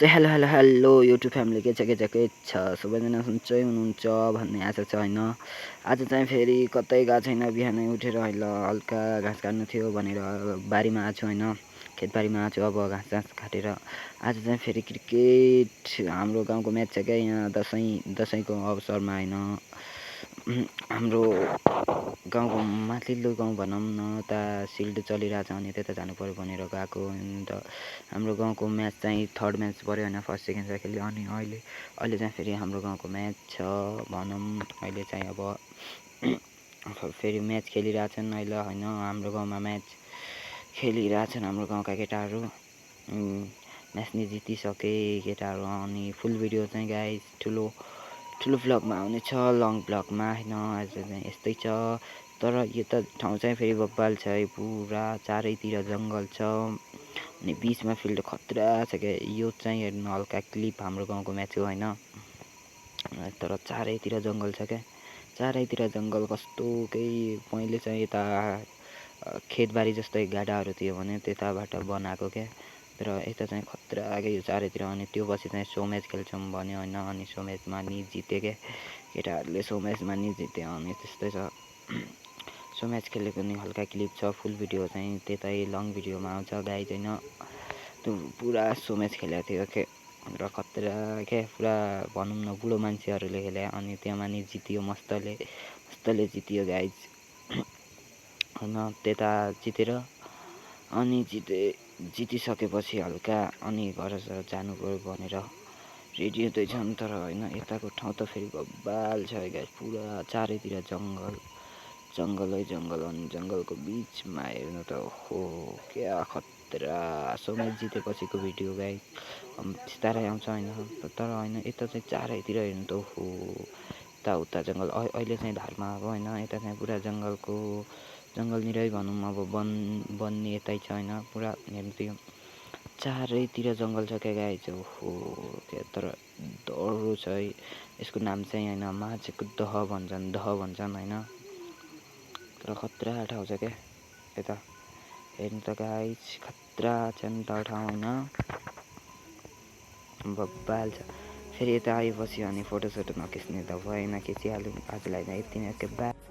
Hello hello hello YouTube family के छ सबैजना सन्चै हुनुहुन्छ भन्ने आशा छ होइन। आज चाहिँ फेरि कतै गएको छैन, बिहानै उठेर होइन हल्का घाँस काट्नु थियो भनेर बारीमा आएको छु होइन, खेतबारीमा आएको छु। अब घाँस काटेर आज चाहिँ फेरि क्रिकेट हाम्रो गाउँको म्याच छ क्या, यहाँ दसैँको अवसरमा होइन। हाम्रो गाउँको माथिल्लो गाउँ भनौँ न, उता सिल्ड चलिरहेछ अनि त्यता जानु पऱ्यो भनेर गएको। अन्त हाम्रो गाउँको म्याच चाहिँ थर्ड म्याच पऱ्यो होइन, फर्स्ट सेकेन्ड खेल्यो। अनि अहिले चाहिँ फेरि हाम्रो गाउँको म्याच छ भनौँ। अहिले चाहिँ अब फेरि म्याच खेलिरहेछन् अहिले होइन, हाम्रो गाउँमा म्याच खेलिरहेछन् हाम्रो गाउँका केटाहरू। म्याच नि जितिसके केटाहरू। अनि फुल भिडियो चाहिँ गाइस ठुलो भ्लगमा आउनेछ, लङ भ्लगमा होइन। आज चाहिँ यस्तै छ, तर यो त ठाउँ चाहिँ फेरि बब्बाल छ है, पुरा चारैतिर जङ्गल छ अनि बिचमा फिल्ड खतरा छ क्या। यो चाहिँ हेर्नु हल्का क्लिप हाम्रो गाउँको म्याच हो होइन, तर चारैतिर जङ्गल छ क्या, चारैतिर जङ्गल कस्तो। केही पहिले चाहिँ यता खेतबारी जस्तै गाडाहरू थियो भने त्यताबाट बनाएको क्या, तर यता चाहिँ खतरा यो चारैतिर। अनि त्यो पछि चाहिँ सो म्याच खेल्छौँ भन्यो होइन, अनि सो म्याचमा नि जित्यो क्या केटाहरूले, सो म्याचमा नि जित्यो। अनि त्यस्तै छ, सो म्याच खेलेको नि हल्का क्लिप छ, फुल भिडियो चाहिँ त्यतै लङ भिडियोमा आउँछ गाइज होइन। त्यो पुरा सो म्याच खेलेको थियो के, र खतरा क्या, पुरा भनौँ न बुढो मान्छेहरूले खेले। अनि त्यहाँ नि जित्यो, मस्तले जित्यो गाइज होइन। त्यता जितेर अनि जितिसकेपछि हल्का अनि घर जानु पऱ्यो भनेर रेडी हुँदैछन्। तर होइन, यताको ठाउँ त फेरि बब्बाल छ गाइस, पुरा चारैतिर जङ्गलै जङ्गल। अनि जङ्गलको बिचमा हेर्नु त हो क्या खतरा। सो म्याच जितेपछिको भिडियो गाइस बिस्तारै आउँछ होइन, तर होइन यता चाहिँ चारैतिर हेर्नु त हो यताउता जङ्गल। अहिले चाहिँ धारमा अब होइन, यता चाहिँ पुरा जङ्गलनिरै भनौँ, अब बन्ने यतै छ होइन, पुरा हेर्नु त्यो चारैतिर जङ्गल छ क्या गाइस हो क्या। तर डरो छ है, यसको नाम चाहिँ होइन माझको दह भन्छन् होइन, तर खतरा ठाउँ छ क्या यता हेर्नु त गाइस, खतरा छ नि त ठाउँ होइन, बब्बाल छ। फेरि यता आएपछि अनि फोटोसोटो नखिच्ने त भएन, खिचिहाल्यो। आजलाई यति नै, ओके बाई।